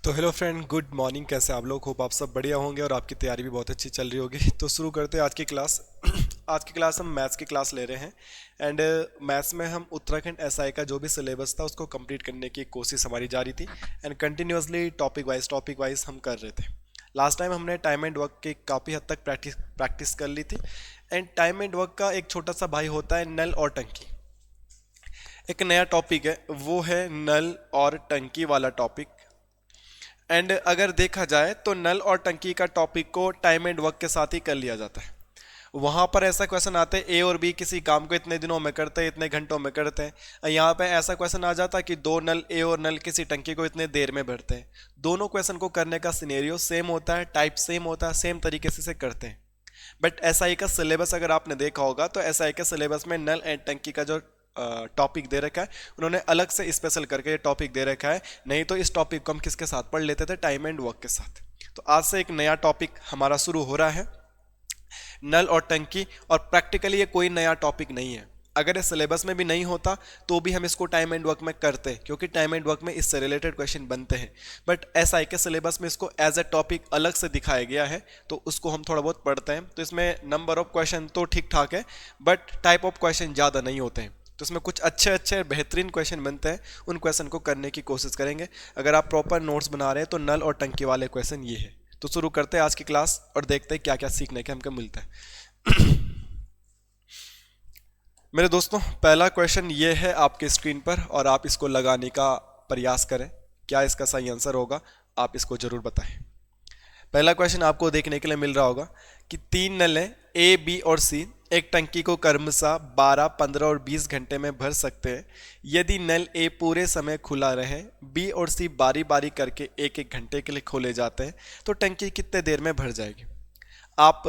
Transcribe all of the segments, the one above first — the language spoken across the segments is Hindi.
तो हेलो फ्रेंड, गुड मॉर्निंग। कैसे आप लोग? होप आप सब बढ़िया होंगे और आपकी तैयारी भी बहुत अच्छी चल रही होगी। तो शुरू करते हैं आज की क्लास। आज की क्लास हम मैथ्स की क्लास ले रहे हैं। एंड मैथ्स में हम उत्तराखंड एसआई का जो भी सिलेबस था उसको कंप्लीट करने की कोशिश हमारी जारी थी। एंड कंटिन्यूसली टॉपिक वाइज हम कर रहे थे। लास्ट टाइम हमने टाइम एंड वर्क की काफ़ी हद तक प्रैक्टिस कर ली थी। एंड टाइम एंड वर्क का एक छोटा सा भाई होता है नल और टंकी। एक नया टॉपिक है, वो है नल और टंकी वाला टॉपिक। एंड अगर देखा जाए तो नल और टंकी का टॉपिक को टाइम एंड वर्क के साथ ही कर लिया जाता है। वहां पर ऐसा क्वेश्चन आते हैं ए और बी किसी काम को इतने दिनों में करते हैं, इतने घंटों में करते हैं। यहाँ पे ऐसा क्वेश्चन आ जाता है कि दो नल ए और नल किसी टंकी को इतने देर में भरते हैं। दोनों क्वेश्चन को करने का सिनेरियो सेम होता है, टाइप सेम होता है, सेम तरीके से करते हैं। बट एसआई का सिलेबस अगर आपने देखा होगा तो एसआई के सिलेबस में नल एंड टंकी का जो टॉपिक दे रखा है, उन्होंने अलग से स्पेशल करके ये टॉपिक दे रखा है। नहीं तो इस टॉपिक को हम किसके साथ पढ़ लेते थे? टाइम एंड वर्क के साथ। तो आज से एक नया टॉपिक हमारा शुरू हो रहा है, नल और टंकी। और प्रैक्टिकली ये कोई नया टॉपिक नहीं है। अगर ये सिलेबस में भी नहीं होता तो भी हम इसको टाइम एंड वर्क में करते, क्योंकि टाइम एंड वर्क में इससे रिलेटेड क्वेश्चन बनते हैं। बट एसआई के सिलेबस में इसको एज ए टॉपिक अलग से दिखाया गया है, तो उसको हम थोड़ा बहुत पढ़ते हैं। तो इसमें नंबर ऑफ क्वेश्चन तो ठीक ठाक है, बट टाइप ऑफ क्वेश्चन ज़्यादा नहीं होते हैं। तो इसमें कुछ अच्छे अच्छे बेहतरीन क्वेश्चन बनते हैं, उन क्वेश्चन को करने की कोशिश करेंगे। अगर आप प्रॉपर नोट्स बना रहे हैं तो नल और टंकी वाले क्वेश्चन ये है। तो शुरू करते हैं आज की क्लास और देखते हैं क्या क्या सीखने के हमको मिलता है। मेरे दोस्तों, पहला क्वेश्चन ये है आपके स्क्रीन पर और आप इसको लगाने का प्रयास करें। क्या इसका सही आंसर होगा, आप इसको जरूर बताएं। पहला क्वेश्चन आपको देखने के लिए मिल रहा होगा कि तीन नलें ए, बी और सी एक टंकी को क्रमशः 12, 15 और 20 घंटे में भर सकते हैं। यदि नल ए पूरे समय खुला रहे, बी और सी बारी बारी करके एक एक घंटे के लिए खोले जाते हैं, तो टंकी कितने देर में भर जाएगी? आप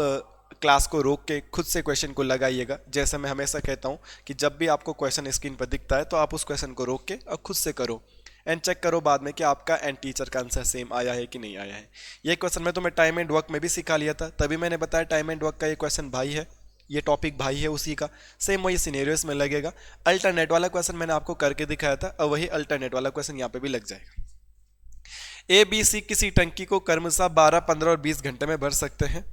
क्लास को रोक के खुद से क्वेश्चन को लगाइएगा। जैसे मैं हमेशा कहता हूँ कि जब भी आपको क्वेश्चन स्क्रीन पर दिखता है तो आप उस क्वेश्चन को रोक के और खुद से करो एंड चेक करो बाद में कि आपका एंड टीचर का आंसर सेम आया है कि नहीं आया है। ये क्वेश्चन में तो मैं टाइम एंड वर्क में भी सिखा लिया था, तभी मैंने बताया टाइम एंड वर्क का ये क्वेश्चन भाई है, ये टॉपिक भाई है उसी का। सेम वही सिनेरियो इसमें लगेगा। अल्टरनेट वाला क्वेश्चन मैंने आपको करके दिखाया था और वही अल्टरनेट वाला क्वेश्चन यहाँ पे भी लग जाएगा। ए, बी, सी किसी टंकी को क्रमशः 12, 15 और 20 घंटे में भर सकते हैं।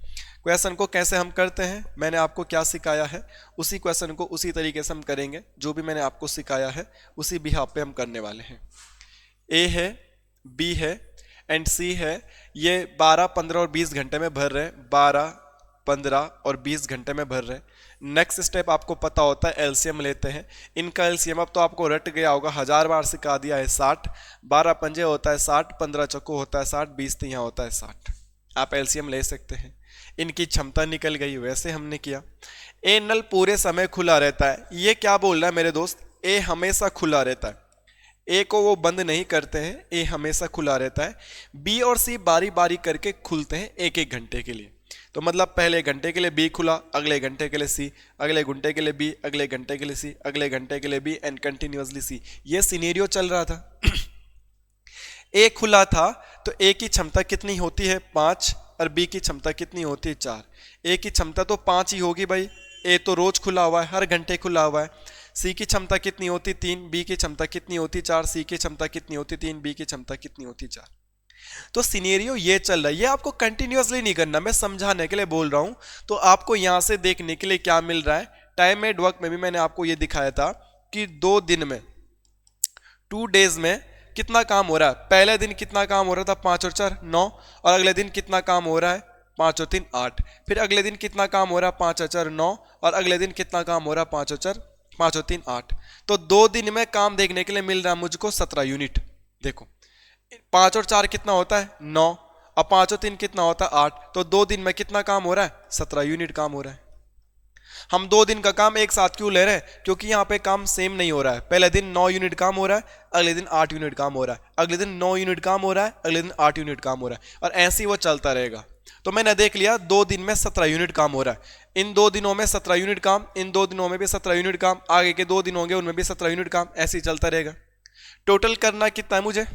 क्वेश्चन को कैसे हम करते हैं, मैंने आपको क्या सिखाया है उसी क्वेश्चन को उसी तरीके से हम करेंगे। जो भी मैंने आपको सिखाया है उसी बिहाफ पे हम करने वाले हैं। ए है, बी है एंड सी है। ये 12, 15 और 20 घंटे में भर रहे हैं। 12, 15 और 20 घंटे में भर रहे हैं। नेक्स्ट स्टेप आपको पता होता है, एलसीएम लेते हैं। इनका एलसीएम अब तो आपको रट गया होगा, 1000 बार सिखा दिया है। 60, 12 पंजे होता है 60, 15 चक्को होता है 60, 20 तिहां होता है 60। आप एलसीएम ले सकते हैं। इनकी क्षमता निकल गई, वैसे हमने किया। ए नल पूरे समय खुला रहता है, ये क्या बोल रहा है मेरे दोस्त? ए हमेशा खुला रहता है, ए को वो बंद नहीं करते हैं, ए हमेशा खुला रहता है। बी और सी बारी बारी करके खुलते हैं एक एक घंटे के लिए। तो मतलब पहले घंटे के लिए बी खुला, अगले घंटे के लिए सी, अगले घंटे के लिए बी, अगले घंटे के लिए सी, अगले घंटे के लिए बी एंड कंटिन्यूअसली सी। ये सिनेरियो चल रहा था। ए खुला था तो ए की क्षमता कितनी होती है? 5 और बी की क्षमता कितनी होती है? 4। ए की क्षमता तो 5 ही होगी भाई, ए तो रोज खुला हुआ है, हर घंटे खुला हुआ है। सी की क्षमता कितनी होती? 3। बी की क्षमता कितनी होती? 4। सी की क्षमता कितनी होती? 3। बी की क्षमता कितनी होती? 4। तो सिनेरियो ये चल रहा है। ये आपको कंटिन्यूअसली नहीं करना, मैं समझाने के लिए बोल रहा हूं। तो आपको यहां से देखने के लिए क्या मिल रहा है, टाइम एंड वर्क में भी मैंने आपको ये दिखाया था कि 2 दिन में, 2 डेज में कितना काम हो रहा है। पहले दिन कितना काम हो रहा था? 5 और 4 9। और अगले दिन कितना काम हो रहा है? 5 और 3 8। फिर अगले दिन कितना काम हो रहा है? 5 और 4 9। और अगले दिन कितना काम हो रहा है? 5 और 4 5 और 3 8। तो 2 दिन में काम देखने के लिए मिल रहा है मुझको 17 यूनिट। देखो 5 और 4 कितना होता है? 9। और 5 और 3 कितना होता है? 8। तो 2 दिन में कितना काम हो रहा है? 17 यूनिट काम हो रहा है। हम 2 दिन का काम एक साथ क्यों ले रहे हैं? क्योंकि यहाँ पे काम सेम नहीं हो रहा है। पहले दिन 9 यूनिट काम हो रहा है, अगले दिन 8 यूनिट काम हो रहा है, अगले दिन 9 यूनिट काम हो रहा है, अगले दिन 8 यूनिट काम हो रहा है, और ऐसे ही वो चलता रहेगा। तो मैंने देख लिया 2 दिन में 17 यूनिट काम हो रहा है। इन 2 दिनों में 17 यूनिट काम, इन 2 दिनों में भी 17 यूनिट काम, आगे के 2 दिन होंगे उनमें भी 17 यूनिट काम, ऐसे ही चलता रहेगा। टोटल करना कितना है मुझे?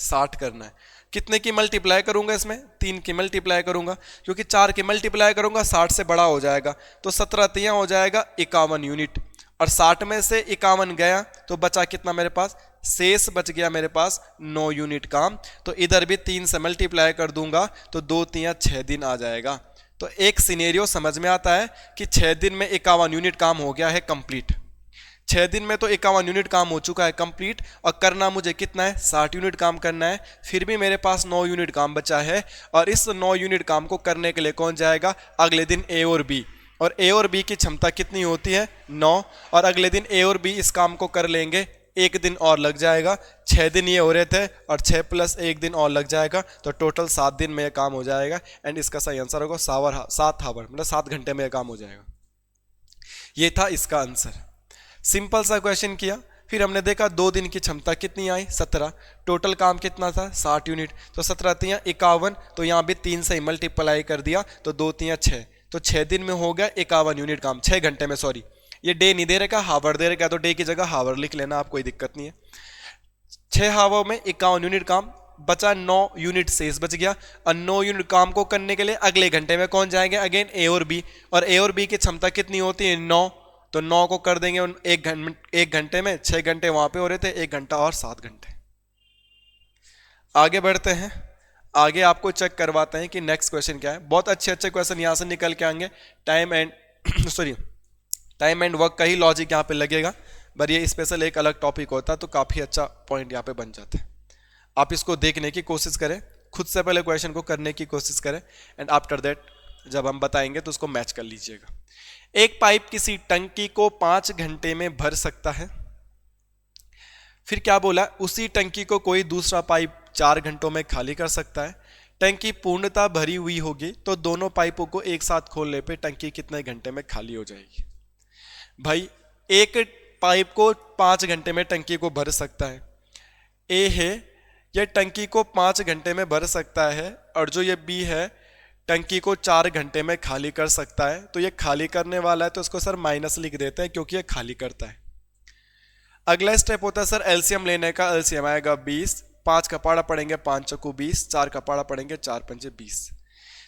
60 करना है। कितने की मल्टीप्लाई करूंगा इसमें? 3 की मल्टीप्लाई करूंगा, क्योंकि 4 की मल्टीप्लाई करूंगा 60 से बड़ा हो जाएगा। तो 17 तियां हो जाएगा 51 यूनिट। और 60 में से 51 गया तो बचा कितना मेरे पास, शेष बच गया मेरे पास 9 यूनिट काम। तो इधर भी 3 से मल्टीप्लाई कर दूंगा तो 2 3 6 दिन आ जाएगा। तो एक सिनेरियो समझ में आता है कि 6 दिन में 51 यूनिट काम हो गया है कंप्लीट। 6 दिन में तो 51 यूनिट काम हो चुका है कंप्लीट, और करना मुझे कितना है, 60 यूनिट काम करना है। फिर भी मेरे पास 9 यूनिट काम बचा है, और इस 9 यूनिट काम को करने के लिए कौन जाएगा, अगले दिन ए और बी। और ए और बी की क्षमता कितनी होती है, 9, और अगले दिन ए और बी इस काम को कर लेंगे, एक दिन और लग जाएगा। 6 दिन ये हो रहे थे और 6 + 1 दिन और लग जाएगा, तो टोटल 7 दिन में यह काम हो जाएगा। एंड इसका सही आंसर होगा 7 आवर, मतलब 7 घंटे में यह काम हो जाएगा। ये था इसका आंसर। सिंपल सा क्वेश्चन किया, फिर हमने देखा 2 दिन की क्षमता कितनी आई, 17, टोटल काम कितना था 60 यूनिट, तो 17 3 51, तो यहाँ भी 3 से मल्टीप्लाई कर दिया तो 2 3 6, तो 6 दिन में हो गया 51 यूनिट काम, 6 घंटे में। सॉरी, ये डे नहीं दे रखा, हावर दे रखा, तो डे की जगह हावर लिख लेना, आप कोई दिक्कत नहीं है। 6 हावर में 51 यूनिट काम बचा, 9 यूनिट शेष बच गया, और 9 यूनिट काम को करने के लिए अगले घंटे में कौन जाएंगे, अगेन ए और बी, और ए और बी की क्षमता कितनी होती है 9, तो 9 को कर देंगे एक घंटे में, 6 घंटे वहां पे हो रहे थे, 1 घंटा और 7 घंटे। आगे बढ़ते हैं, आगे आपको चेक करवाते हैं कि नेक्स्ट क्वेश्चन क्या है। बहुत अच्छे क्वेश्चन यहां से निकल के आएंगे। टाइम एंड वर्क का ही लॉजिक यहाँ पे लगेगा, पर ये स्पेशल एक अलग टॉपिक होता है, तो काफी अच्छा पॉइंट यहाँ पे बन जाता है। आप इसको देखने की कोशिश करें, खुद से पहले क्वेश्चन को करने की कोशिश करें, एंड आफ्टर दैट जब हम बताएंगे तो उसको मैच कर लीजिएगा। एक पाइप किसी टंकी को 5 घंटे में भर सकता है। फिर क्या बोला, उसी टंकी को कोई दूसरा पाइप 4 घंटों में खाली कर सकता है। टंकी पूर्णतः भरी हुई होगी तो दोनों पाइपों को एक साथ खोलने पे टंकी कितने घंटे में खाली हो जाएगी। भाई एक पाइप को 5 घंटे में टंकी को भर सकता है, ए है ये टंकी को 5 घंटे में भर सकता है, और जो ये बी है टंकी को 4 घंटे में खाली कर सकता है। तो ये खाली करने वाला है, तो इसको सर माइनस लिख देते हैं क्योंकि ये खाली करता है। अगला स्टेप होता है सर एलसीएम लेने का। एलसीएम आएगा 20, 5 का पाड़ा पड़ेंगे 5 चौको 20, 4 का पाड़ा पड़ेंगे 4 पंजे 20।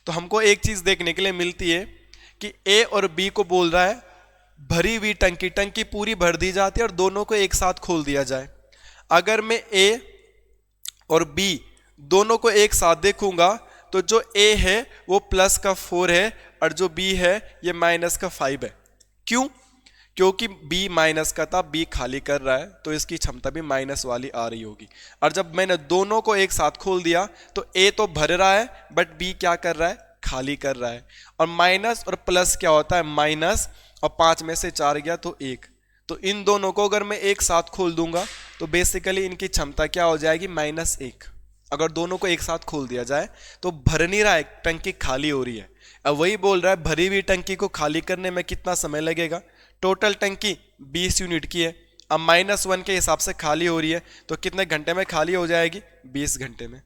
तो हमको एक चीज देखने के लिए मिलती है कि ए और बी को बोल रहा है भरी हुई टंकी, टंकी पूरी भर दी जाती है और दोनों को एक साथ खोल दिया जाए। अगर मैं ए और बी दोनों को एक साथ देखूंगा तो जो ए है वो प्लस का 4 है और जो बी है ये माइनस का 5 है। क्यों? क्योंकि बी माइनस का था, बी खाली कर रहा है तो इसकी क्षमता भी माइनस वाली आ रही होगी। और जब मैंने दोनों को एक साथ खोल दिया तो ए तो भर रहा है बट बी क्या कर रहा है, खाली कर रहा है। और माइनस और प्लस क्या होता है, माइनस, और 5 में से 4 गया तो 1। तो इन दोनों को अगर मैं एक साथ खोल दूंगा तो बेसिकली इनकी क्षमता क्या हो जाएगी, -1। अगर दोनों को एक साथ खोल दिया जाए तो भर नहीं रहा है, टंकी खाली हो रही है। अब वही बोल रहा है भरी हुई टंकी को खाली करने में कितना समय लगेगा। टोटल टंकी 20 यूनिट की है, अब -1 के हिसाब से खाली हो रही है तो कितने घंटे में खाली हो जाएगी, 20 घंटे में।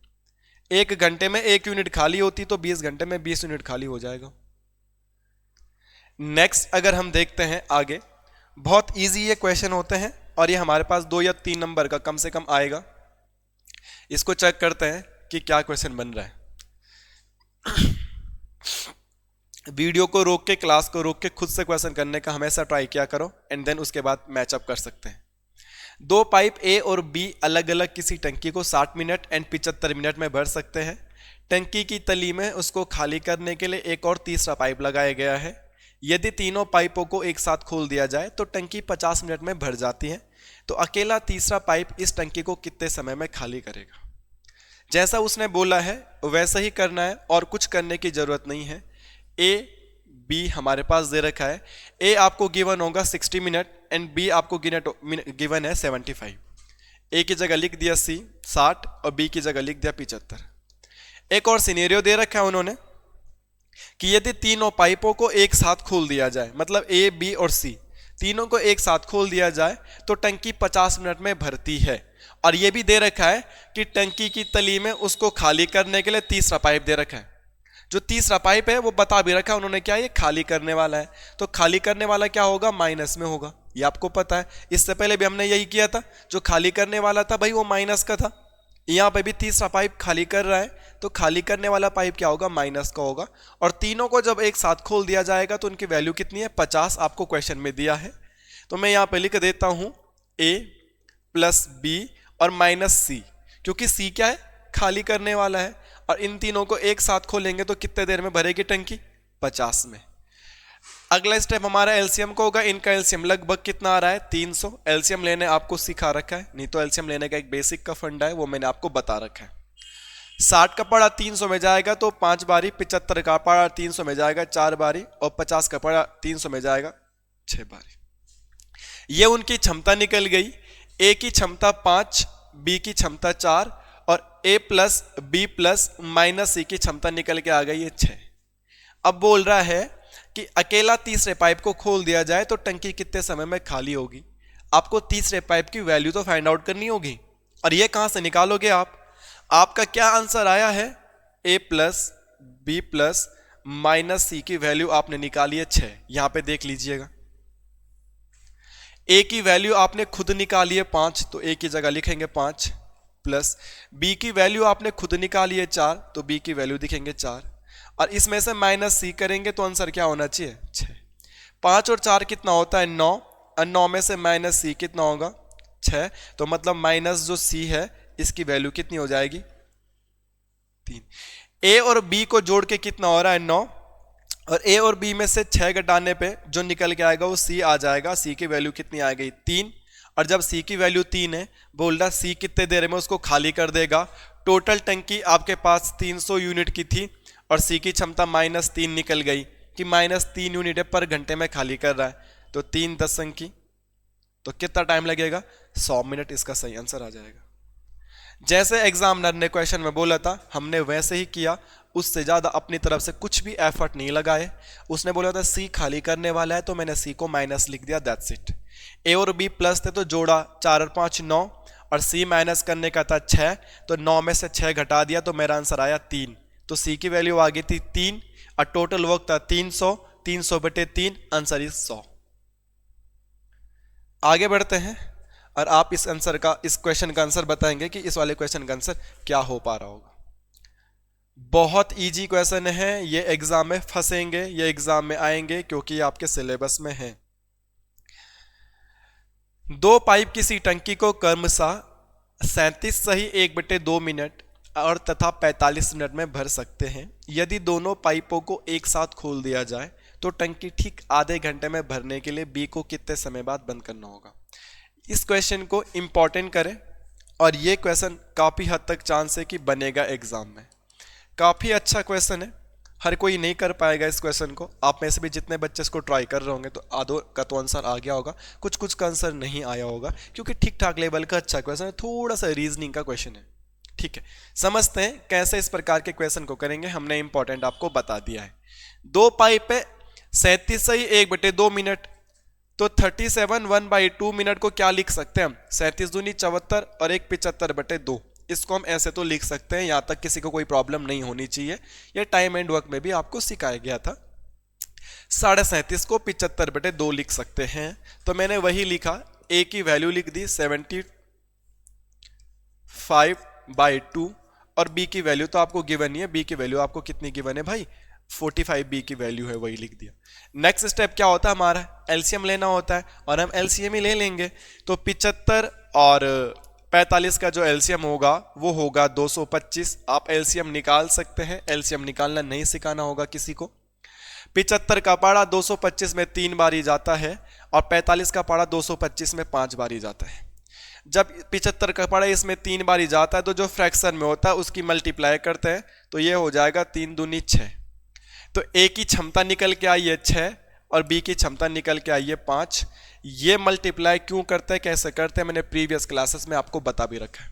1 घंटे में 1 यूनिट खाली होती तो 20 घंटे में 20 यूनिट खाली हो जाएगा। नेक्स्ट अगर हम देखते हैं आगे, बहुत इजी ये क्वेश्चन होते हैं और ये हमारे पास 2 या 3 नंबर का कम से कम आएगा। इसको चेक करते हैं कि क्या क्वेश्चन बन रहा है। वीडियो को रोक के, क्लास को रोक के खुद से क्वेश्चन करने का हमेशा ट्राई किया करो एंड देन उसके बाद मैचअप कर सकते हैं। 2 पाइप ए और बी अलग अलग किसी टंकी को 60 मिनट एंड 75 मिनट में भर सकते हैं। टंकी की तली में उसको खाली करने के लिए एक और तीसरा पाइप लगाया गया है। यदि तीनों पाइपों को एक साथ खोल दिया जाए तो टंकी 50 मिनट में भर जाती है। तो अकेला तीसरा पाइप इस टंकी को कितने समय में खाली करेगा। जैसा उसने बोला है वैसा ही करना है और कुछ करने की जरूरत नहीं है। ए बी हमारे पास दे रखा है। ए आपको गिवन होगा 60 मिनट एंड बी आपको गिवन है 75। ए की जगह लिख दिया सी 60 और बी की जगह लिख दिया 75। एक और सिनेरियो दे रखा है उन्होंने कि यदि तीनों पाइपों को एक साथ खोल दिया जाए, मतलब ए बी और सी तीनों को एक साथ खोल दिया जाए तो टंकी 50 मिनट में भरती है। और यह भी दे रखा है कि टंकी की तली में उसको खाली करने के लिए तीसरा पाइप दे रखा है। जो तीसरा पाइप है वो बता भी रखा है उन्होंने, क्या ये खाली करने वाला है। तो खाली करने वाला क्या होगा, माइनस में होगा, ये आपको पता है। इससे पहले भी हमने यही किया था, जो खाली करने वाला था भाई वो माइनस का था। यहाँ पे भी तीसरा पाइप खाली कर रहा है तो खाली करने वाला पाइप क्या होगा, माइनस का होगा। और तीनों को जब एक साथ खोल दिया जाएगा तो उनकी वैल्यू कितनी है, 50 आपको क्वेश्चन में दिया है। तो मैं यहाँ पे लिख देता हूँ A प्लस B और माइनस C, क्योंकि C क्या है, खाली करने वाला है, और इन तीनों को एक साथ खोलेंगे तो कितने देर में भरेगी टंकी, 50 में। अगला स्टेप हमारा एलसीएम को होगा। इनका एलसीएम लगभग कितना आ रहा है, 300। एलसीएम लेने आपको सिखा रखा है, नहीं तो एलसीएम लेने का एक बेसिक का फंडा है, वो मैंने आपको बता रखा है। 60 का पड़ा 300 में जाएगा तो 5 बारी, 75 का पड़ा 300 में जाएगा 4 बारी, और 50 का पड़ा 300 में जाएगा 6 बारी। ये उनकी क्षमता निकल गई। ए की क्षमता 5, बी की क्षमता 4, और ए प्लस बी प्लस माइनस सी की क्षमता निकल के आ गई है 6। अब बोल रहा है कि अकेला तीसरे पाइप को खोल दिया जाए तो टंकी कितने समय में खाली होगी। आपको तीसरे पाइप की वैल्यू तो फाइंड आउट करनी होगी, और ये कहां से निकालोगे आप। आपका क्या आंसर आया है, ए प्लस बी प्लस माइनस सी की वैल्यू आपने निकाली है 6। यहां पे देख लीजिएगा, ए की वैल्यू आपने खुद निकाली है 5, तो ए की जगह लिखेंगे 5, प्लस बी की वैल्यू आपने खुद निकाली है 4, तो बी की वैल्यू दिखेंगे 4, और इसमें से माइनस सी करेंगे तो आंसर क्या होना चाहिए, 6। 5 और 4 कितना होता है, 9, और 9 में से माइनस सी कितना होगा, 6। तो मतलब माइनस जो सी है इसकी वैल्यू कितनी हो जाएगी, 3। ए और बी को जोड़ के कितना हो रहा है, 9, और ए और बी में से 6 घटाने पे जो निकल के आएगा वो सी आ जाएगा। सी की वैल्यू कितनी आ गई, 3। और जब सी की वैल्यू 3 है, बोल रहा सी कितने देर में उसको खाली कर देगा। टोटल टंकी आपके पास 300 यूनिट की थी, और सी की क्षमता -3 निकल गई कि -3 यूनिट पर घंटे में खाली कर रहा है, तो 3 10 की, तो कितना टाइम लगेगा, 100 मिनट इसका सही आंसर आ जाएगा। जैसे एग्जामिनर ने क्वेश्चन में बोला था हमने वैसे ही किया, उससे ज्यादा अपनी तरफ से कुछ भी एफर्ट नहीं लगाए। उसने बोला था सी खाली करने वाला है, तो मैंने सी को माइनस लिख दिया, दैट्स इट। ए और बी प्लस थे तो जोड़ा, 4 और 5 9, और सी माइनस करने का था 6, तो 9 में से 6 घटा दिया तो मेरा आंसर आया 3। तो सी की वैल्यू आ गई थी 3, और टोटल वर्क था 300, 300/3, आंसर इज 100। आगे बढ़ते हैं, और आप इस आंसर का, इस क्वेश्चन का आंसर बताएंगे कि इस वाले क्वेश्चन का आंसर क्या हो पा रहा होगा। बहुत इजी क्वेश्चन है, ये एग्जाम में फंसेंगे, ये एग्जाम में आएंगे क्योंकि ये आपके सिलेबस में है। 2 पाइप किसी टंकी को क्रमशः 37 सही 1/2 मिनट और तथा 45 मिनट में भर सकते हैं। यदि दोनों पाइपों को एक साथ खोल दिया जाए तो टंकी ठीक आधे घंटे में भरने के लिए बी को कितने समय बाद बंद करना होगा। इस क्वेश्चन को इंपॉर्टेंट करें, और ये क्वेश्चन काफी हद तक चांस है कि बनेगा एग्जाम में। काफी अच्छा क्वेश्चन है, हर कोई नहीं कर पाएगा इस क्वेश्चन को। आप में से भी जितने बच्चे इसको ट्राई कर रहे होंगे तो आधो का तो आंसर आ गया होगा, कुछ कुछ का आंसर नहीं आया होगा, क्योंकि ठीक ठाक लेवल का अच्छा क्वेश्चन है, थोड़ा सा रीजनिंग का क्वेश्चन है। ठीक है, समझते हैं कैसे इस प्रकार के क्वेश्चन को करेंगे। हमने इंपॉर्टेंट आपको बता दिया है। 2 पाइप है, 37 सही 1/2 मिनट, तो 37 1/2 मिनट को क्या लिख सकते हैं हम, 37 दूनी 74 और 1 75/2। इसको हम ऐसे तो लिख सकते हैं, यहां तक किसी को कोई प्रॉब्लम नहीं होनी चाहिए। यह टाइम एंड वर्क में भी आपको सिखाया गया था। 37.5 को 75/2 लिख सकते हैं, तो मैंने वही लिखा, ए की वैल्यू लिख दी 75/2, और बी की वैल्यू तो आपको गिवन ही है। बी की वैल्यू आपको कितनी गिवन है भाई, 45 बी की वैल्यू है, वही लिख दिया। नेक्स्ट स्टेप क्या होता है हमारा, एलसीएम लेना होता है, और हम एलसीएम ही ले लेंगे। तो 75 और 45 का जो एलसीएम होगा वो होगा 225। आप एलसीएम निकाल सकते हैं, एलसीएम निकालना नहीं सिखाना होगा किसी को। 75 का पाड़ा 225 में 3 बारी जाता है, और 45 का पाड़ा 225 में 5 बारी जाता है। जब 75 का पाड़ा इसमें 3 बारी जाता है तो जो फ्रैक्शन में होता है उसकी मल्टीप्लाई करते हैं, तो ये हो जाएगा 3 दूनी 6। तो ए की क्षमता निकल के आई है 6, और बी की क्षमता निकल के आई है 5। ये मल्टीप्लाई क्यों करते हैं, कैसे करते हैं, मैंने प्रीवियस क्लासेस में आपको बता भी रखा है।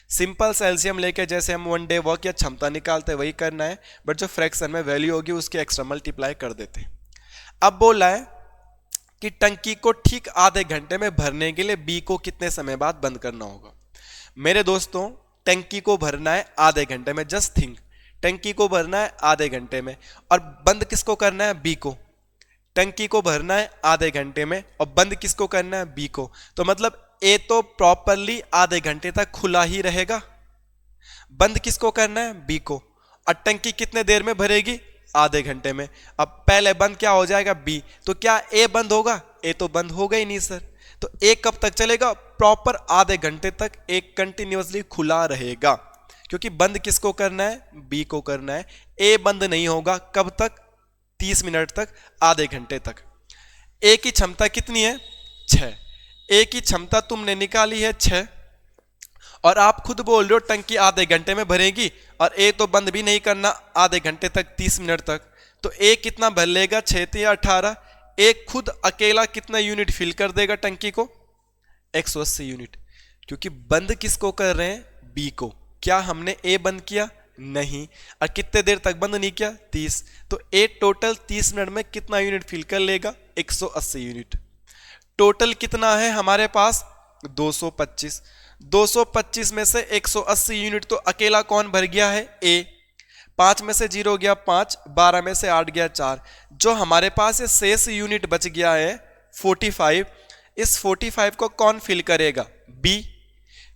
सिंपल सा एलसीएम लेके जैसे हम 1 डे वर्क या क्षमता निकालते हैं वही करना है, बट जो फ्रैक्शन में वैल्यू होगी उसके एक्स्ट्रा मल्टीप्लाई कर देते हैं। अब बोला है कि टंकी को ठीक आधे घंटे में भरने के लिए बी को कितने समय बाद बंद करना होगा। मेरे दोस्तों, टंकी को भरना है आधे घंटे में, जस्ट थिंक, टंकी को भरना है आधे घंटे में, और बंद किसको करना है, बी को। टंकी को भरना है आधे घंटे में और बंद किसको करना है, बी को। तो मतलब ए तो प्रॉपरली आधे घंटे तक खुला ही रहेगा, बंद किसको करना है, बी को। और टंकी कितने देर में भरेगी, आधे घंटे में। अब पहले बंद क्या हो जाएगा, बी, तो क्या ए बंद होगा, ए तो बंद होगा ही नहीं सर। तो ए कब तक चलेगा? प्रॉपर आधे घंटे तक एक कंटिन्यूअसली खुला रहेगा, क्योंकि बंद किसको करना है? बी को करना है। ए बंद नहीं होगा कब तक? 30 मिनट तक, आधे घंटे तक। ए की क्षमता कितनी है? 6। ए की क्षमता तुमने निकाली है 6, और आप खुद बोल रहे हो टंकी आधे घंटे में भरेगी, और ए तो बंद भी नहीं करना आधे घंटे तक, 30 मिनट तक। तो ए कितना भर लेगा? 6 या 18। ए खुद अकेला कितना यूनिट फिल कर देगा टंकी को? 180 यूनिट। क्योंकि बंद किसको कर रहे हैं? बी को। क्या हमने ए बंद किया? नहीं। और कितने देर तक बंद नहीं किया? 30। तो ए टोटल 30 मिनट में कितना यूनिट फिल कर लेगा? 180 यूनिट। टोटल कितना है हमारे पास? 225। 225 में से 180 यूनिट तो अकेला कौन भर गया है? ए। 5 में से 0 गया 5, 12 में से 8 गया 4। जो हमारे पास ये शेष यूनिट बच गया है 45, इस 45 को कौन फिल करेगा? बी।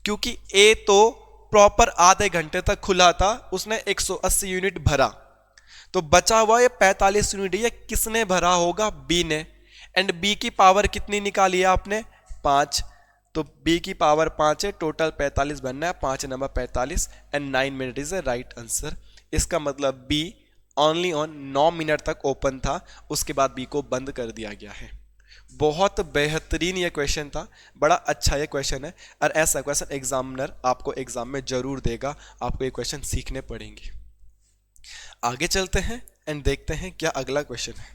क्योंकि ए तो प्रॉपर आधे घंटे तक खुला था, उसने 180 यूनिट भरा, तो बचा हुआ ये 45 यूनिट ये किसने भरा होगा? बी ने। एंड बी की पावर कितनी निकाली है आपने? 5। तो बी की पावर 5 है, टोटल 45 बनना है, 5 number 45 and 9 minute is a right answer. इसका मतलब बी ओनली ऑन 9 मिनट तक ओपन था, उसके बाद बी को बंद कर दिया गया है। बहुत बेहतरीन ये क्वेश्चन था, बड़ा अच्छा ये क्वेश्चन है, और ऐसा क्वेश्चन एग्जामिनर आपको एग्जाम में जरूर देगा। आपको ये क्वेश्चन सीखने पड़ेंगे। आगे चलते हैं एंड देखते हैं क्या अगला क्वेश्चन है।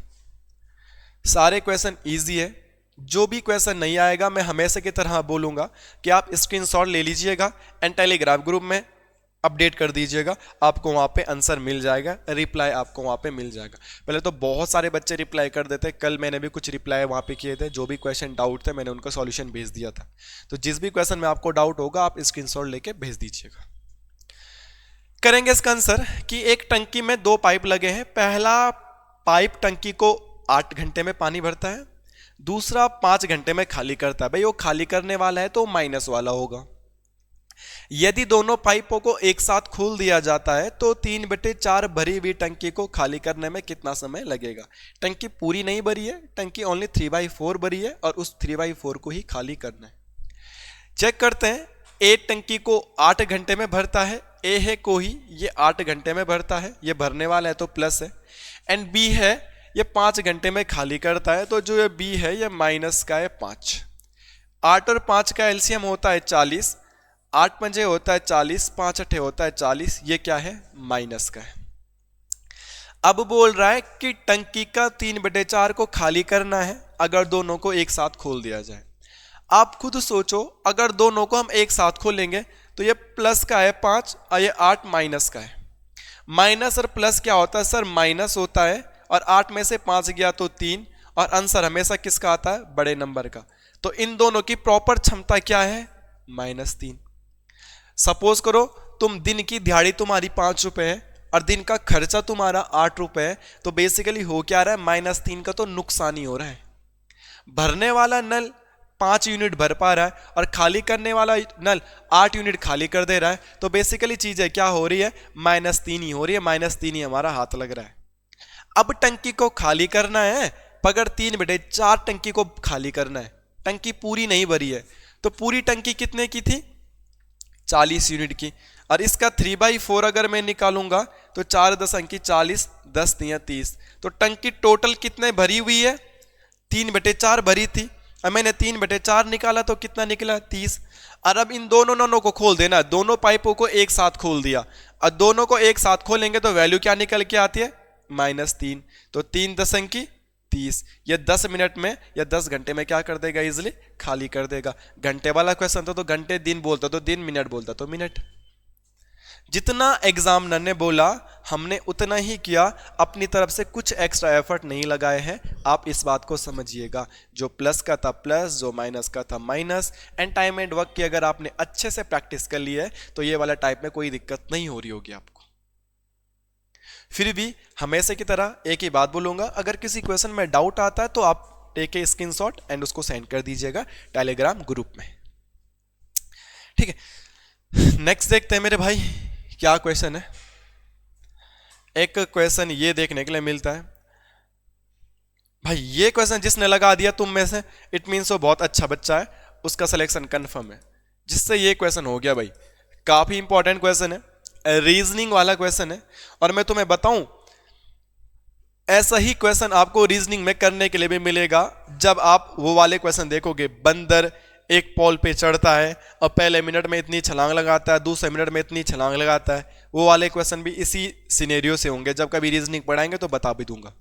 सारे क्वेश्चन इजी है, जो भी क्वेश्चन नहीं आएगा मैं हमेशा की तरह बोलूंगा कि आप स्क्रीनशॉट ले लीजिएगा एंड टेलीग्राम ग्रुप में अपडेट कर दीजिएगा, आपको वहाँ पे आंसर मिल जाएगा, रिप्लाई आपको वहाँ पे मिल जाएगा। पहले तो बहुत सारे बच्चे रिप्लाई कर देते, कल मैंने भी कुछ रिप्लाई वहाँ पे किए थे, जो भी क्वेश्चन डाउट थे मैंने उनका सॉल्यूशन भेज दिया था। तो जिस भी क्वेश्चन में आपको डाउट होगा आप स्क्रीनशॉट लेके भेज दीजिएगा। करेंगे इसका आंसर कि एक टंकी में 2 पाइप लगे हैं। पहला पाइप टंकी को 8 घंटे में पानी भरता है, दूसरा 5 घंटे में खाली करता है। भाई वो खाली करने वाला है तो माइनस वाला होगा। यदि दोनों पाइपों को एक साथ खोल दिया जाता है तो 3/4 भरी हुई टंकी को खाली करने में कितना समय लगेगा? टंकी पूरी नहीं भरी है, टंकी ओनली 3/4 भरी है और उस 3/4 को ही खाली करना है। चेक करते हैं। ए टंकी को 8 घंटे में भरता है, ए है को ही ये 8 घंटे में भरता है, ये भरने वाला है तो प्लस है। एंड बी है ये 5 घंटे में खाली करता है, तो जो ये बी है ये माइनस का है 5। 8 और 5 का एलसीएम होता है 40, 8 पंजे होता है 40, 5 अठे होता है 40, ये क्या है? माइनस का है। अब बोल रहा है कि टंकी का 3/4 को खाली करना है अगर दोनों को एक साथ खोल दिया जाए। आप खुद सोचो, अगर दोनों को हम एक साथ खोलेंगे तो ये प्लस का है 5 और ये 8 माइनस का है। माइनस और प्लस क्या होता है सर? माइनस होता है, और 8 में से 5 गया तो 3, और आंसर हमेशा किसका आता है? बड़े नंबर का। तो इन दोनों की प्रॉपर क्षमता क्या है? -3। सपोज करो तुम दिन की दिहाड़ी तुम्हारी 5 रुपए है और दिन का खर्चा तुम्हारा 8 रुपए है, तो बेसिकली हो क्या रहा है? -3 का तो नुकसान ही हो रहा है। भरने वाला नल 5 यूनिट भर पा रहा है और खाली करने वाला नल 8 यूनिट खाली कर दे रहा है, तो बेसिकली चीजें क्या हो रही है? -3 ही हो रही है, -3 ही हमारा हाथ लग रहा है। अब टंकी को खाली करना है, अगर 3/4 टंकी को खाली करना है, टंकी पूरी नहीं भरी है, तो पूरी टंकी कितने की थी? 40 यूनिट की, और इसका 3/4 अगर मैं निकालूंगा तो 4 10 अंकी 40, 10 तिया 30, तो टंकी टोटल कितने भरी हुई है? 3/4 भरी थी, अब मैंने 3/4 निकाला तो कितना निकला? 30। और अब इन दोनों नलों को खोल देना, दोनों पाइपों को एक साथ खोल दिया, और दोनों को एक साथ खोलेंगे तो वैल्यू क्या निकल के आती है? -3। तो 3 10 अंकी 30, ये 10 मिनट में या 10 घंटे में क्या कर देगा? इजिली खाली कर देगा। घंटे वाला क्वेश्चन था तो घंटे, दिन बोलता तो दिन, मिनट बोलता तो मिनट। जितना एग्जामिनर ने बोला हमने उतना ही किया, अपनी तरफ से कुछ एक्स्ट्रा एफर्ट नहीं लगाए हैं। आप इस बात को समझिएगा, जो प्लस का था प्लस, जो माइनस का था minus. And time and work की अगर आपने अच्छे से प्रैक्टिस कर ली है तो ये वाला टाइप में कोई दिक्कत नहीं हो रही होगी आपको। फिर भी हमेशा की तरह एक ही बात बोलूंगा, अगर किसी क्वेश्चन में डाउट आता है तो आप टेक ए स्क्रीनशॉट एंड उसको सेंड कर दीजिएगा टेलीग्राम ग्रुप में, ठीक है। नेक्स्ट देखते हैं मेरे भाई क्या क्वेश्चन है। एक क्वेश्चन ये देखने के लिए मिलता है, भाई ये क्वेश्चन जिसने लगा दिया तुम में से, इट मीन्स वो बहुत अच्छा बच्चा है, उसका सिलेक्शन कंफर्म है, जिससे ये क्वेश्चन हो गया भाई। काफी इंपॉर्टेंट क्वेश्चन है, रीजनिंग वाला क्वेश्चन है। और मैं तुम्हें बताऊं, ऐसा ही क्वेश्चन आपको रीजनिंग में करने के लिए भी मिलेगा जब आप वो वाले क्वेश्चन देखोगे, बंदर एक पोल पे चढ़ता है और पहले मिनट में इतनी छलांग लगाता है, दूसरे मिनट में इतनी छलांग लगाता है। वो वाले क्वेश्चन भी इसी सिनेरियो से होंगे, जब कभी रीजनिंग पढ़ाएंगे तो बता भी दूंगा।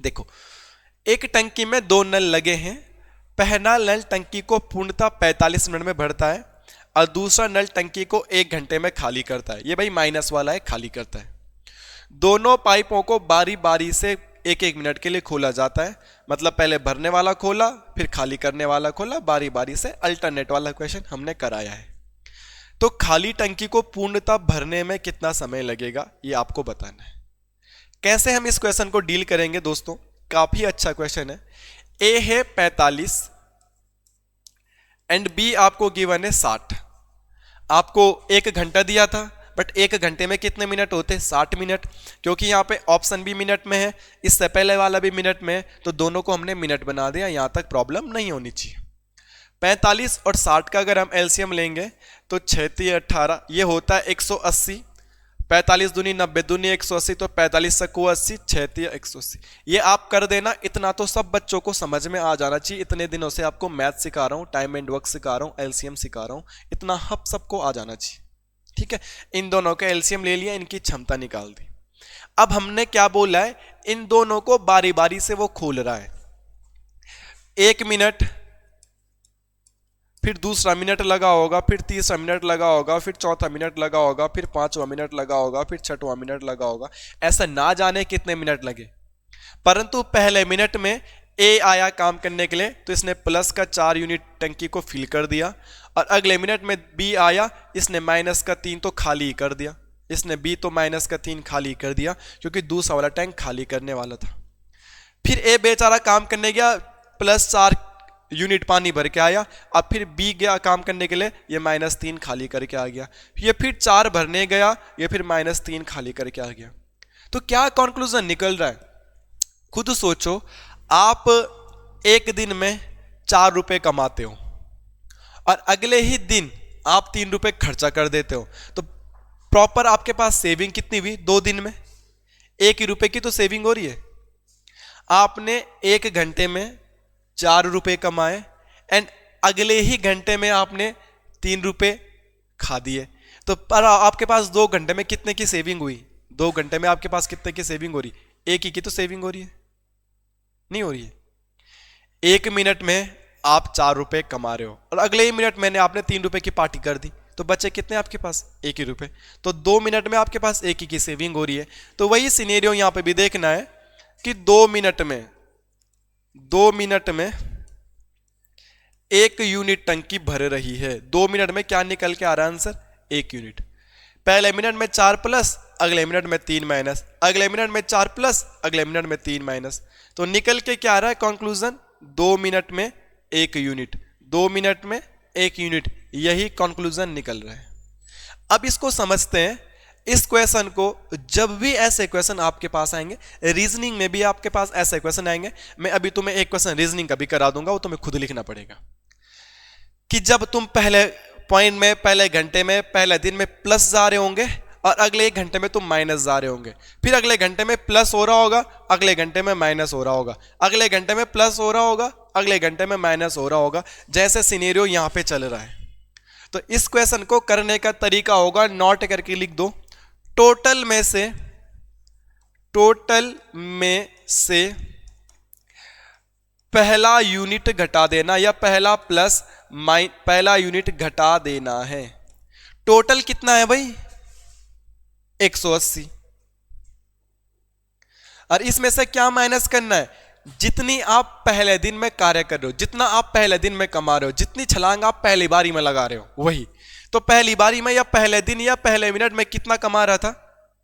देखो, एक टंकी में 2 नल लगे हैं। पहला नल टंकी को पूर्णतः 45 मिनट में भरता है और दूसरा नल टंकी को 1 घंटे में खाली करता है। ये भाई माइनस वाला है, खाली करता है। दोनों पाइपों को बारी बारी से 1-1 मिनट के लिए खोला जाता है, मतलब पहले भरने वाला खोला फिर खाली करने वाला खोला, बारी बारी से। अल्टरनेट वाला क्वेश्चन हमने कराया है। तो खाली टंकी को पूर्णतः भरने में कितना समय लगेगा ये आपको बताना है। कैसे हम इस क्वेश्चन को डील करेंगे दोस्तों, काफी अच्छा क्वेश्चन है। ए है 45 एंड बी आपको गिवन है 60। आपको 1 घंटा दिया था, बट 1 घंटे में कितने मिनट होते हैं? 60 मिनट, क्योंकि यहाँ पे ऑप्शन भी मिनट में है, इससे पहले वाला भी मिनट में है, तो दोनों को हमने मिनट बना दिया। यहां तक प्रॉब्लम नहीं होनी चाहिए। 45 और 60 का अगर हम एलसीएम लेंगे तो 6 18 ये होता है 180। 45 दूनी 90 दूनी 180, तो 45 सको 80, 6 180। ये आप कर देना। इतना तो सब बच्चों को समझ में आ जाना चाहिए। इतने दिनों से आपको मैथ सिखा रहा हूँ, टाइम एंड वर्क सिखा रहा हूँ, एलसीएम सिखा रहा हूँ, इतना हब सबको आ जाना चाहिए। ठीक है, इन दोनों का एलसीएम ले लिया, इनकी क्षमता निकाल दी। अब हमने क्या बोला है, इन दोनों को बारी बारी से वो खोल रहा है। 1 मिनट, फिर दूसरा मिनट लगा होगा, फिर तीसरा मिनट लगा होगा, फिर चौथा मिनट लगा होगा, फिर 5वां मिनट लगा होगा, फिर 6वां मिनट लगा होगा। ऐसा ना जाने कितने मिनट लगे, परंतु पहले मिनट में ए आया काम करने के लिए, तो इसने प्लस का 4 यूनिट टंकी को फिल कर दिया। और अगले मिनट में बी आया, इसने माइनस का 3 तो खाली ही कर दिया। इसने बी तो माइनस का 3 खाली कर दिया, क्योंकि दूसरा वाला टैंक खाली करने वाला था। फिर ए बेचारा काम करने गया, प्लस 4 यूनिट पानी भर के आया। अब फिर बी गया काम करने के लिए, ये -3 खाली करके आ गया। ये फिर 4 भरने गया, ये फिर -3 खाली करके आ गया। तो क्या कंक्लूजन निकल रहा है, खुद सोचो। आप एक दिन में 4 रुपए कमाते हो और अगले ही दिन आप 3 रुपए खर्चा कर देते हो, तो प्रॉपर आपके पास सेविंग कितनी हुई? 2 दिन में 1 ही रुपए की तो सेविंग हो रही है। आपने 1 घंटे में 4 रुपए कमाए एंड अगले ही घंटे में आपने 3 रुपए खा दिए, तो पर आपके पास 2 घंटे में कितने की सेविंग हुई? 2 घंटे में आपके पास कितने की सेविंग हो रही? 1 ही की तो सेविंग हो रही है, नहीं हो रही है। 1 मिनट में आप 4 रुपए कमा रहे हो और अगले ही मिनट मैंने आपने 3 रुपए की पार्टी कर दी, तो बचे कितने आपके पास? 1 ही रुपए। तो 2 मिनट में आपके पास 1 ही की सेविंग हो रही है। तो वही सिनेरियो यहां पे भी देखना है कि 2 मिनट में 1 यूनिट टंकी भर रही है। 2 मिनट में क्या निकल के आ रहा है आंसर? 1 यूनिट। पहले मिनट में 4 प्लस, अगले मिनट में 3 माइनस, अगले मिनट में 4 प्लस, अगले मिनट में 3 माइनस। तो निकल के क्या आ रहा है कंक्लूजन? 2 मिनट में 1 यूनिट, 2 मिनट में 1 यूनिट, यही कंक्लूजन निकल रहा है। अब इसको समझते हैं। इस क्वेश्चन को जब भी ऐसे क्वेश्चन आपके पास आएंगे, रीजनिंग में भी आपके पास ऐसे क्वेश्चन आएंगे, मैं अभी तुम्हें एक क्वेश्चन रीजनिंग का भी करा दूंगा, वो तुम्हें खुद लिखना पड़ेगा। कि जब तुम पहले पॉइंट में, पहले घंटे में, पहले दिन में प्लस जा रहे होंगे और अगले 1 घंटे में तुम माइनस जा रहे होंगे, फिर अगले घंटे में प्लस हो रहा होगा, अगले घंटे में माइनस हो रहा होगा, अगले घंटे में प्लस हो रहा होगा, अगले घंटे में माइनस हो रहा होगा, जैसे सिनेरियो यहां पे चल रहा है। तो इस क्वेश्चन को करने का तरीका होगा, नोट करके लिख दो, टोटल में से पहला यूनिट घटा देना, या पहला प्लस पहला यूनिट घटा देना है। टोटल कितना है भाई? 180। और इसमें से क्या माइनस करना है? जितनी आप पहले दिन में कार्य कर रहे हो, जितना आप पहले दिन में कमा रहे हो, जितनी छलांग आप पहली बारी में लगा रहे हो, वही। तो पहली बारी में या पहले दिन या पहले मिनट में कितना कमा रहा था?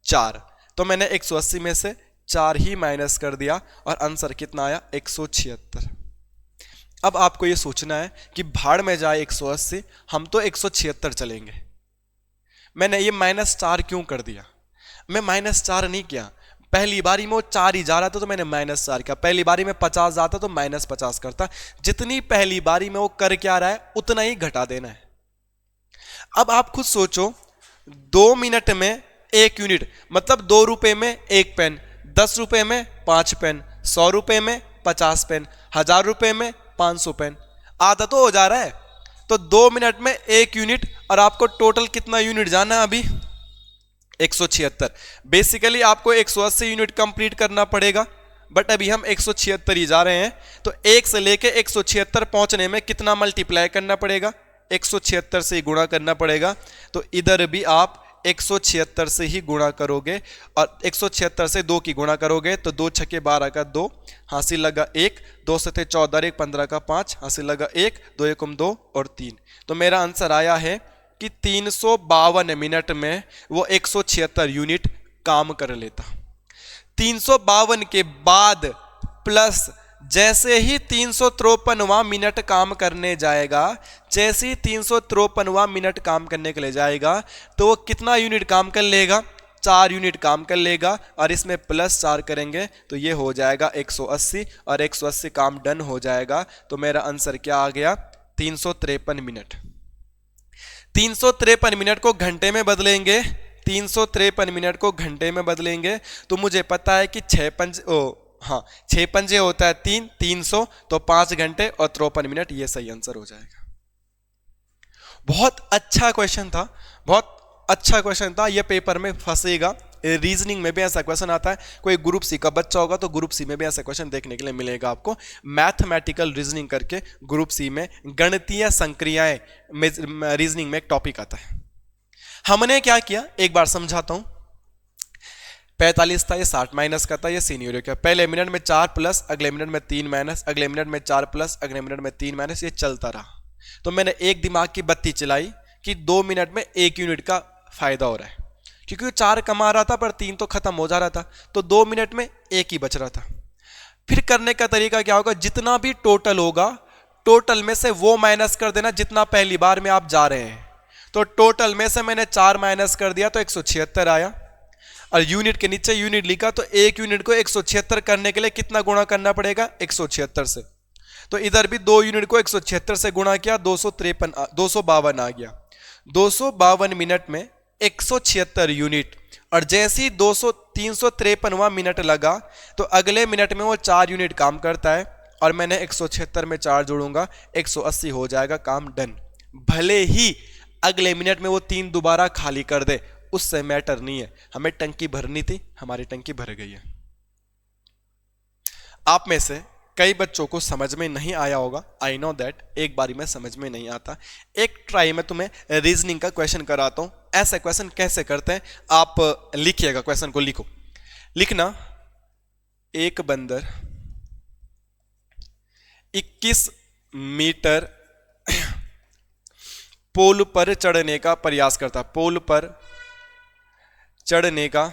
4। तो मैंने 180 में से 4 ही माइनस कर दिया और आंसर कितना आया? 176। अब आपको यह सोचना है कि भाड़ में जाए 180, हम तो 176 चलेंगे। मैंने ये -4 क्यों कर दिया? मैं -4 नहीं किया, पहली बारी में वो 4 ही जा रहा था तो मैंने -4 किया, पहली बारी में 50 जाता तो -50 करता। जितनी पहली बारी में वो कर क्या रहा है उतना ही घटा देना है। अब आप खुद सोचो, 2 मिनट में 1 यूनिट मतलब 2 रुपए में 1 पेन, 10 रुपए में 5 पेन, 100 रुपए में 50 पेन, 1000 रुपए में 500 पेन, आधा तो हो जा रहा है। तो 2 मिनट में 1 यूनिट, और आपको टोटल कितना यूनिट जाना है अभी 176। बेसिकली आपको 180 यूनिट कंप्लीट करना पड़ेगा, बट अभी हम 176 ही जा रहे हैं। तो 1 से लेके 176 पहुंचने में कितना मल्टीप्लाई करना पड़ेगा, 176 से ही गुणा करना पड़ेगा। तो इधर भी आप 176 से ही गुणा करोगे, और 176 से 2 की गुणा करोगे तो 2 छक्के 12 का 2, हासिल लगा 1, 2 से थे 14, 1 15 का 5, हासिल लगा 1, 2 एकम 2 और 3। तो मेरा आंसर आया है कि 352 मिनट में वो 176 यूनिट काम कर लेता। 352 के बाद प्लस जैसे ही 353वां मिनट काम करने जाएगा, जैसे ही 353वां मिनट काम करने के लिए जाएगा तो वो कितना यूनिट काम कर लेगा, 4 यूनिट काम कर लेगा, और इसमें प्लस 4 करेंगे तो ये हो जाएगा 180, और 180 काम डन हो जाएगा। तो मेरा आंसर क्या आ गया, 353 मिनट। 353 मिनट को घंटे में बदलेंगे, 353 मिनट को घंटे में बदलेंगे तो मुझे पता है कि 6 पंजे होता है 3, 300 तो 5 घंटे और 53 मिनट, ये सही आंसर हो जाएगा। बहुत अच्छा क्वेश्चन था, बहुत अच्छा क्वेश्चन था। ये पेपर में फंसेगा, रीजनिंग में भी ऐसा क्वेश्चन आता है। कोई ग्रुप सी का बच्चा होगा तो ग्रुप सी में भी ऐसा क्वेश्चन देखने के लिए मिलेगा आपको। मैथमेटिकल रीजनिंग करके ग्रुप सी में गणितीय संक्रियाएं रीजनिंग में एक टॉपिक आता है। हमने क्या किया एक बार समझाता हूं। 45 था, ये 60 माइनस का था, ये सीनियर क्या, पहले मिनट में 4 प्लस, अगले मिनट में 3 माइनस, अगले मिनट में 4 प्लस, अगले मिनट में 3 माइनस, ये चलता रहा। तो मैंने एक दिमाग की बत्ती चलाई कि 2 मिनट में 1 यूनिट का फायदा हो रहा है, क्योंकि 4 कमा रहा था पर 3 तो खत्म हो जा रहा था, तो 2 मिनट में 1 ही बच रहा था। फिर करने का तरीका क्या होगा, जितना भी टोटल होगा टोटल में से वो माइनस कर देना जितना पहली बार में आप जा रहे हैं। तो टोटल में से मैंने 4 माइनस कर दिया तो 176 आया, और यूनिट के नीचे यूनिट लिखा, तो 1 यूनिट को 176 करने के लिए कितना गुणा करना पड़ेगा, 176 से। तो इधर भी 2 यूनिट को 176 से गुणा किया, 252 आ गया। 252 मिनट में 176 यूनिट, और जैसे ही 353वां मिनट लगा तो अगले मिनट में वो 4 यूनिट काम करता है, और मैंने 176 में 4 जोड़ूंगा, 180 हो जाएगा, काम डन। भले ही अगले मिनट में वो 3 दोबारा खाली कर दे, उससे मैटर नहीं है, हमें टंकी भरनी थी, हमारी टंकी भर गई है। आप में से कई बच्चों को समझ में नहीं आया होगा, आई नो दैट, एक बारी में समझ में नहीं आता। एक ट्राई में तुम्हें रीजनिंग का क्वेश्चन कराता हूं। ऐसा क्वेश्चन कैसे करते हैं आप लिखिएगा, क्वेश्चन को लिखो। लिखना, एक बंदर 21 मीटर पोल पर चढ़ने का प्रयास करता, पोल पर चढ़ने का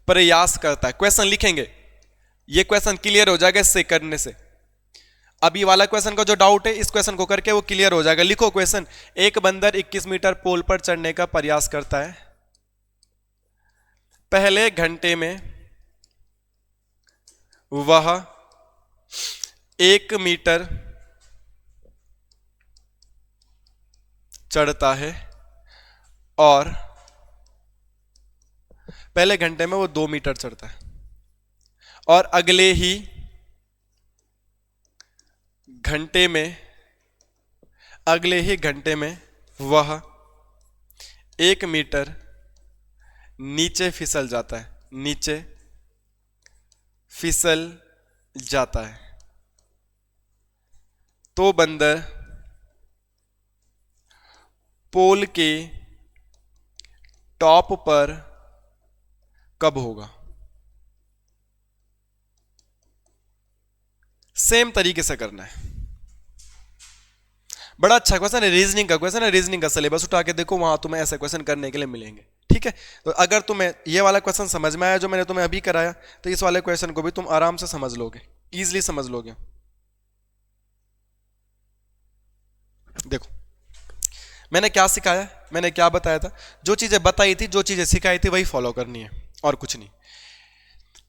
प्रयास करता है। क्वेश्चन लिखेंगे, ये क्वेश्चन क्लियर हो जाएगा इससे करने से। अभी वाला क्वेश्चन का जो डाउट है इस क्वेश्चन को करके वो क्लियर हो जाएगा। लिखो क्वेश्चन, एक बंदर 21 मीटर पोल पर चढ़ने का प्रयास करता है। पहले घंटे में वह 1 मीटर चढ़ता है, और पहले घंटे में वो 2 मीटर चढ़ता है, और अगले ही घंटे में वह 1 मीटर नीचे फिसल जाता है, नीचे फिसल जाता है। तो बंदर पोल के टॉप पर कब होगा। सेम तरीके से करना है। बड़ा अच्छा क्वेश्चन है, रीजनिंग का क्वेश्चन है। रीजनिंग का सिलेबस उठा के देखो, वहां तुम्हें ऐसे क्वेश्चन करने के लिए मिलेंगे। ठीक है, तो अगर तुम्हें ये वाला क्वेश्चन समझ में आया जो मैंने तुम्हें अभी कराया, तो इस वाले क्वेश्चन को भी तुम आराम से समझ लोगे, इजीली समझ लोगे। देखो मैंने क्या सिखाया, मैंने क्या बताया था? जो चीजें बताई थी, जो चीजें सिखाई थी, वही फॉलो करनी है और कुछ नहीं।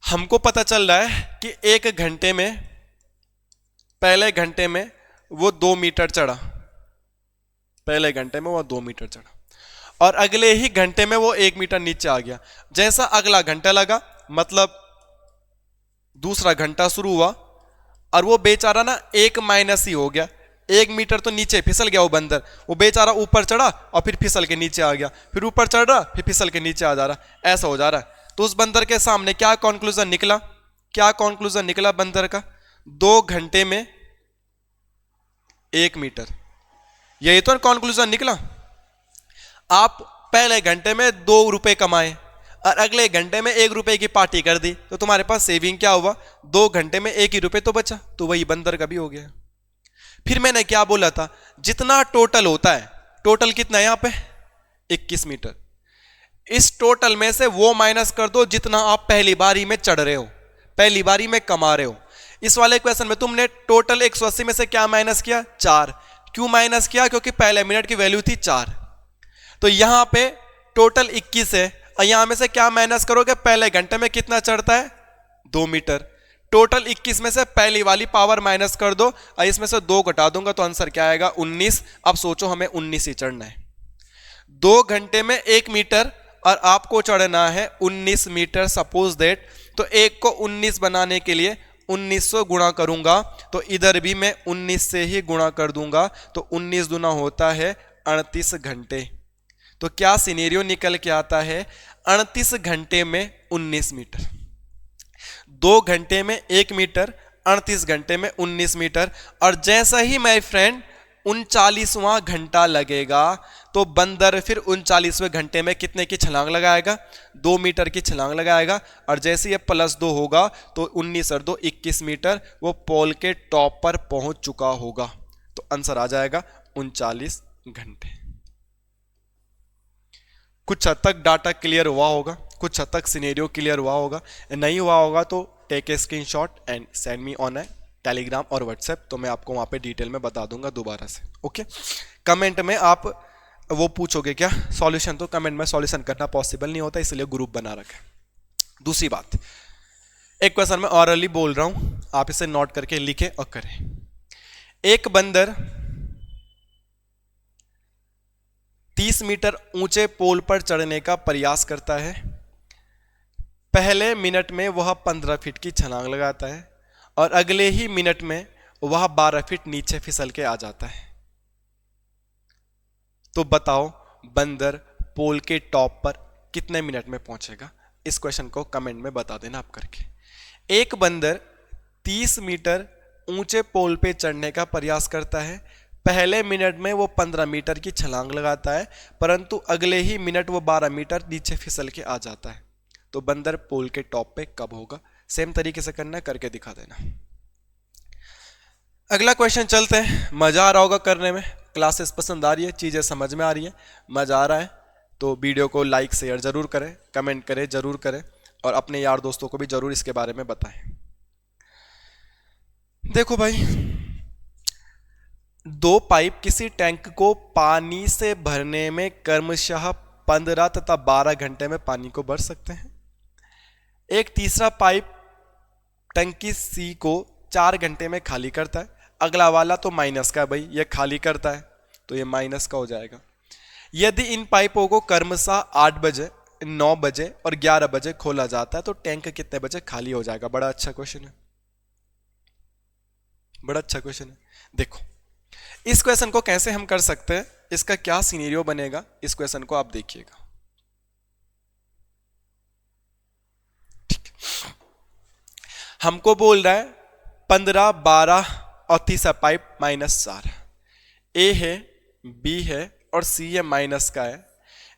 हमको पता चल रहा है कि एक घंटे में, पहले घंटे में वो 2 मीटर चढ़ा, पहले घंटे में वो 2 मीटर चढ़ा, और अगले ही घंटे में वो 1 मीटर नीचे आ गया। जैसा अगला घंटा लगा, मतलब दूसरा घंटा शुरू हुआ, और वो बेचारा ना 1 माइनस ही हो गया, 1 मीटर तो नीचे फिसल गया वो बंदर। वो बेचारा ऊपर चढ़ा और फिर फिसल के नीचे आ गया, फिर ऊपर चढ़ रहा, फिर फिसल के नीचे आ जा रहा, ऐसा हो जा रहा है। तो उस बंदर के सामने क्या कंक्लूजन निकला? क्या कंक्लूजन निकला बंदर का? 2 घंटे में 1 मीटर, यही तो कंक्लूजन निकला। आप पहले घंटे में 2 रुपए कमाए और अगले घंटे में 1 रुपए की पार्टी कर दी, तो तुम्हारे पास सेविंग क्या हुआ? 2 घंटे में 1 ही रुपए तो बचा। तो वही बंदर का भी हो गया। फिर मैंने क्या बोला था? जितना टोटल होता है, टोटल कितना है यहां पे? 21 मीटर। इस टोटल में से वो माइनस कर दो जितना आप पहली बारी में चढ़ रहे हो, पहली बारी में कमा रहे हो। इस वाले क्वेश्चन में तुमने टोटल 180 में से क्या माइनस किया? 4। क्यों माइनस किया? क्योंकि पहले मिनट की वैल्यू थी 4। तो यहां पे टोटल 21 है, और यहां में से क्या माइनस करोगे? पहले घंटे में कितना चढ़ता है? 2 मीटर। टोटल 21 में से पहली वाली पावर माइनस कर दो, और इसमें से 2 घटा दूंगा तो आंसर क्या आएगा? 19। अब सोचो हमें 19 ही चढ़ना है। 2 घंटे में 1 मीटर और आपको चढ़ना है 19 मीटर सपोज दैट। तो 1 को 19 बनाने के लिए 1900 गुणा करूंगा, तो इधर भी मैं 19 से ही गुणा कर दूंगा, तो 19 दूना होता है 38 घंटे। तो क्या सिनेरियो निकल के आता है? 38 घंटे में 19 मीटर। 2 घंटे में 1 मीटर, 38 घंटे में 19 मीटर। और जैसा ही माय फ्रेंड 39वां घंटा लगेगा, तो बंदर फिर 39वें घंटे में कितने की छलांग लगाएगा? 2 मीटर की छलांग लगाएगा। और जैसे ये +2 होगा तो 19 और 2 21 मीटर, वो पोल के टॉप पर पहुंच चुका होगा। तो आंसर आ जाएगा 39 घंटे। कुछ हद तक डाटा क्लियर हुआ होगा, कुछ हद तक सिनेरियो क्लियर हुआ होगा। नहीं हुआ होगा तो take a screenshot and send me on a Telegram और व्हाट्सएप, तो मैं आपको वहां पे डिटेल में बता दूंगा दोबारा से। ओके, कमेंट में आप वो पूछोगे क्या सॉल्यूशन, तो कमेंट में सॉल्यूशन करना पॉसिबल नहीं होता, इसलिए ग्रुप बना रखा है। दूसरी बात, एक क्वेश्चन मैं ऑरली बोल रहा हूं, आप इसे नोट करके लिखें और करें। एक बंदर 30 मीटर ऊंचे पोल पर चढ़ने का प्रयास करता है। पहले मिनट में वह 15 फीट की छलांग लगाता है, और अगले ही मिनट में वह 12 फीट नीचे फिसल के आ जाता है। तो बताओ बंदर पोल के टॉप पर कितने मिनट में पहुंचेगा? इस क्वेश्चन को कमेंट में बता देना आप करके। एक बंदर 30 मीटर ऊंचे पोल पे चढ़ने का प्रयास करता है। पहले मिनट में वो 15 मीटर की छलांग लगाता है, परंतु अगले ही मिनट वो 12 मीटर नीचे फिसल के आ जाता है। तो बंदर पोल के टॉप पे कब होगा? सेम तरीके से करना, करके दिखा देना। अगला क्वेश्चन चलते हैं। मजा आ रहा होगा करने में, क्लासेस पसंद आ रही है, चीजें समझ में आ रही है, मजा आ रहा है तो वीडियो को लाइक शेयर जरूर करें, कमेंट करें जरूर करें, और अपने यार दोस्तों को भी जरूर इसके बारे में बताएं। देखो भाई, 2 पाइप किसी टैंक को पानी से भरने में क्रमशः 15 तथा 12 घंटे में पानी को भर सकते हैं। एक तीसरा पाइप टंकी सी को 4 घंटे में खाली करता है। अगला वाला तो माइनस का है भाई, ये खाली करता है तो ये माइनस का हो जाएगा। यदि इन पाइपों को क्रमशः 8 बजे, 9 बजे और 11 बजे खोला जाता है तो टैंक कितने बजे खाली हो जाएगा? बड़ा अच्छा क्वेश्चन है, बड़ा अच्छा क्वेश्चन है। देखो इस क्वेश्चन को कैसे हम कर सकते हैं, इसका क्या सिनेरियो बनेगा, इस क्वेश्चन को आप देखिएगा। ठीक, हमको बोल रहा है 15, 12 और तीसरा पाइप -4। ए है, बी है और सी ये माइनस का है।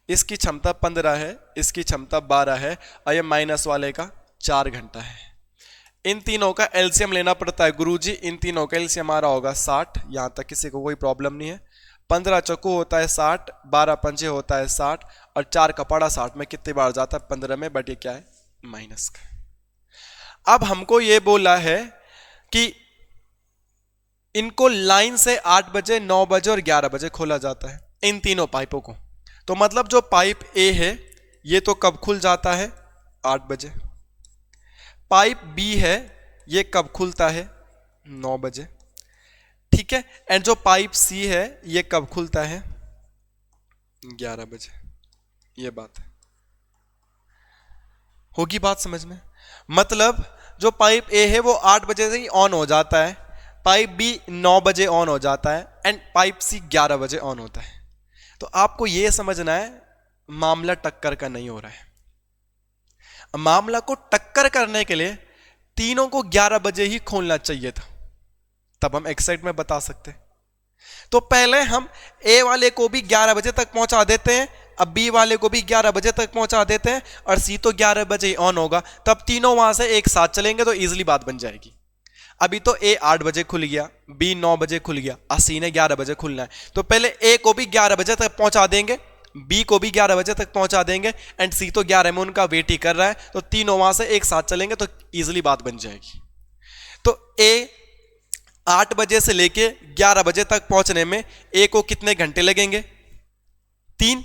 इसकी क्षमता 15 है, इसकी क्षमता 12 है, और ये माइनस वाले का 4 घंटा है। इन तीनों का एलसीएम लेना पड़ता है गुरुजी। इन तीनों का एलसीएम आ रहा होगा 60, यहां तक किसी को कोई प्रॉब्लम नहीं है। 15 चौको होता है 60, 12 पंजे होता है 60, और 4 का पाड़ा 60 में कितनी बार जाता है? 15 में, बट ये क्या है? माइनस का। अब हमको ये बोला है कि इनको लाइन से 8 बजे, 9 बजे और 11 बजे खोला जाता है, इन तीनों पाइपों को। तो मतलब जो पाइप ए है ये तो कब खुल जाता है? 8 बजे। पाइप बी है ये कब खुलता है? 9 बजे। ठीक है। एंड जो पाइप सी है ये कब खुलता है? 11 बजे। ये बात है, होगी बात समझ में? मतलब जो पाइप ए है वो 8 बजे से ही ऑन हो जाता है, पाइप बी 9 बजे ऑन हो जाता है एंड पाइप सी 11 बजे ऑन होता है। तो आपको यह समझना है मामला टक्कर का नहीं हो रहा है। मामला को टक्कर करने के लिए तीनों को 11 बजे ही खोलना चाहिए था, तब हम एक्साइट में बता सकते। तो पहले हम ए वाले को भी 11 बजे तक पहुंचा देते हैं, अब बी वाले को भी 11 बजे तक पहुंचा देते हैं और सी तो 11 बजे ही ऑन होगा, तब तीनों वहां से एक साथ चलेंगे तो इजीली बात बन जाएगी। अभी तो ए 8 बजे खुल गया, बी 9 बजे खुल गया, और सी ने 11 बजे खुलना है, तो पहले ए को भी 11 बजे तक पहुंचा देंगे, बी को भी 11 बजे तक पहुंचा देंगे एंड सी तो 11 में उनका वेट ही कर रहा है, तो तीनों वहां से एक साथ चलेंगे तो इजीली बात बन जाएगी। तो ए 8 बजे से लेके 11 बजे तक पहुंचने में ए को कितने घंटे लगेंगे? 3।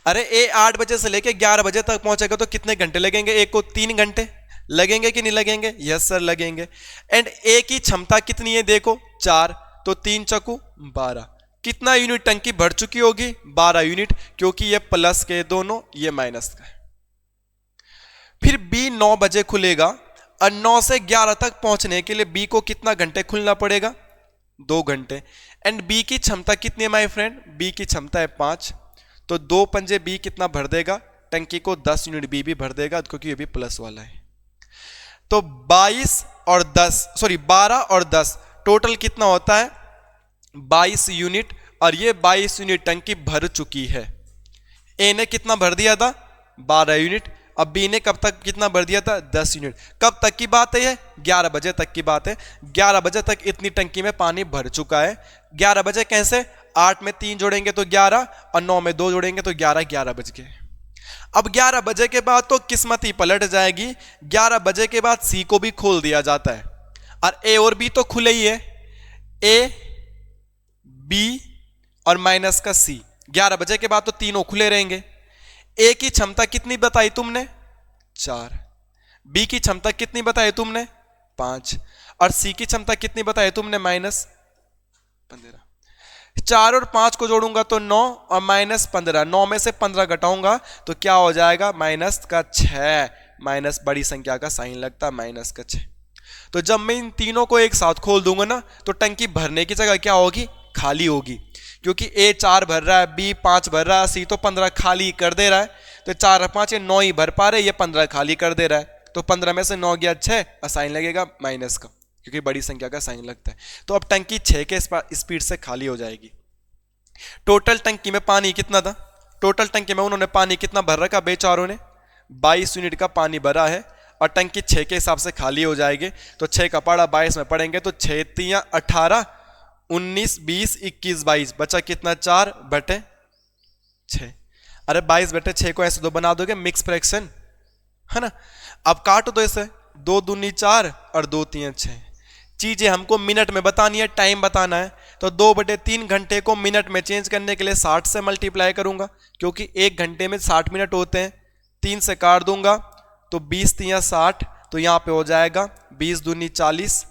अरे ए 8 बजे से लेके 11 बजे तक पहुंचेगा तो कितने घंटे लगेंगे? ए को 3 घंटे लगेंगे कि नहीं लगेंगे? यस सर लगेंगे। एंड ए की क्षमता कितनी है देखो, 4, तो 3 चकू 12। कितना यूनिट टंकी भर चुकी होगी? 12 यूनिट, क्योंकि ये प्लस के दोनों, ये माइनस का है। फिर बी 9 बजे खुलेगा और 9 से 11 तक पहुंचने के लिए बी को कितना घंटे खुलना पड़ेगा? 2 घंटे। एंड बी की क्षमता कितनी है माय फ्रेंड? बी की क्षमता है 5, तो 2 पंजे बी कितना भर देगा? टंकी को 10 यूनिट बी भी भर देगा, क्योंकि ये भी प्लस वाला है। तो 12 और 10 टोटल कितना होता है? 22 यूनिट, और ये 22 यूनिट टंकी भर चुकी है। ए ने कितना भर दिया था? 12 यूनिट। अब बी ने कब तक कितना भर दिया था? 10 यूनिट। कब तक की बात है ये? 11 बजे तक की बात है। 11 बजे तक इतनी टंकी में पानी भर चुका है। 11 बजे कैसे? 8 में 3 जोड़ेंगे तो 11 और 9 में 2 जोड़ेंगे तो 11 बज गए। अब 11 बजे के बाद तो किस्मत ही पलट जाएगी। 11 बजे के बाद सी को भी खोल दिया जाता है, और ए और बी तो खुले ही है, ए बी और माइनस का सी। 11 बजे के बाद तो तीनों खुले रहेंगे। ए की क्षमता कितनी बताई तुमने? 4। बी की क्षमता कितनी बताई तुमने? 5। और सी की क्षमता कितनी बताई तुमने? -15। 4 और 5 को जोड़ूंगा तो 9 और -15, 9 में से 15 घटाऊंगा तो क्या हो जाएगा? -6। माइनस बड़ी संख्या का साइन लगता है, -6। तो जब मैं इन तीनों को एक साथ खोल दूंगा ना, तो टंकी भरने की जगह क्या होगी? खाली होगी, क्योंकि ए 4 भर रहा है, बी 5 भर रहा है, सी तो 15 खाली कर दे रहा है। तो 4 और 5 ये 9 ही भर पा रहे, ये 15 खाली कर दे रहा है, तो 15 में से 9 गया 6 और साइन लगेगा माइनस का, क्योंकि बड़ी संख्या का साइन लगता है। तो अब टंकी 6 के स्पीड से खाली हो जाएगी। टोटल टंकी में पानी कितना था? टोटल टंकी में उन्होंने पानी कितना भर रखा? बेचारों ने 22 यूनिट का पानी भरा है, और टंकी 6 के हिसाब से खाली हो जाएगी। तो 6 का पाड़ा 22 में पड़ेंगे तो 6 3 18, 19 20 21 22, बचा कितना? 4/6। अरे 22/6 को ऐसे 2 बना दोगे, मिक्स फ्रैक्शन है ना। अब काट दो इसे, 2 दूनी 4 और 2 3 6। चीजें हमको मिनट में बतानी है, टाइम बताना है, तो 2/3 घंटे को मिनट में चेंज करने के लिए 60 से मल्टीप्लाई करूंगा, क्योंकि 1 घंटे में 60 मिनट होते हैं। 3 से काट दूंगा तो 20 3 60, तो यहां पे हो जाएगा 20 दूनी 40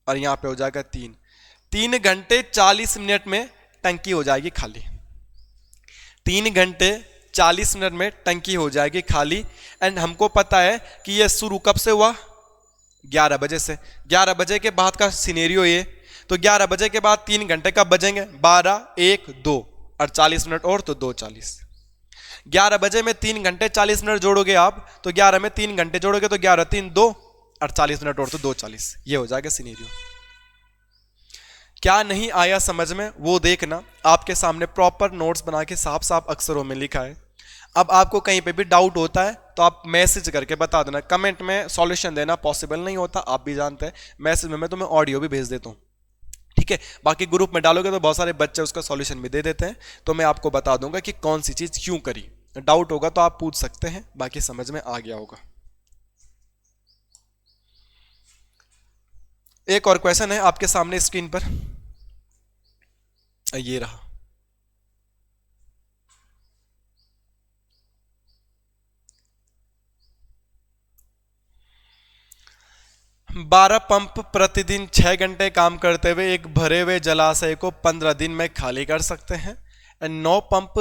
और यहां पे हो जाएगा 3। 3 घंटे 40 मिनट में टंकी हो जाएगी खाली। 3 घंटे 40 मिनट में टंकी हो जाएगी खाली। एंड हमको पता है कि ये शुरू कब से हुआ? 11 बजे से। 11 बजे के बाद का सिनेरियो ये, तो 11 बजे के बाद 3 घंटे कब बजेंगे? 12 1 2 और 40 मिनट और, तो 2 40। 11 बजे में 3 घंटे 40 मिनट जोड़ोगे आप, तो 11 में 3 घंटे जोड़ोगे तो 11 3 2 और 40 मिनट और, तो 2 40। ये हो जाएगा सिनेरियो। क्या नहीं आया समझ में वो देखना, आपके सामने प्रॉपर नोट्स बना के साफ साफ अक्षरों में लिखा है। अब आपको कहीं पे भी डाउट होता है तो आप मैसेज करके बता देना। कमेंट में सॉल्यूशन देना पॉसिबल नहीं होता, आप भी जानते हैं। मैसेज में मैं तुम्हें ऑडियो भी भेज देता हूँ, ठीक है। बाकी ग्रुप में डालोगे तो बहुत सारे बच्चे उसका सॉल्यूशन भी दे देते हैं, तो मैं आपको बता दूंगा कि कौन सी चीज क्यों करी। डाउट होगा तो आप पूछ सकते हैं, बाकी समझ में आ गया होगा। एक और क्वेश्चन है आपके सामने स्क्रीन पर, ये रहा। 12 पंप प्रतिदिन 6 घंटे काम करते हुए एक भरे हुए जलाशय को 15 दिन में खाली कर सकते हैं। एंड 9 पंप,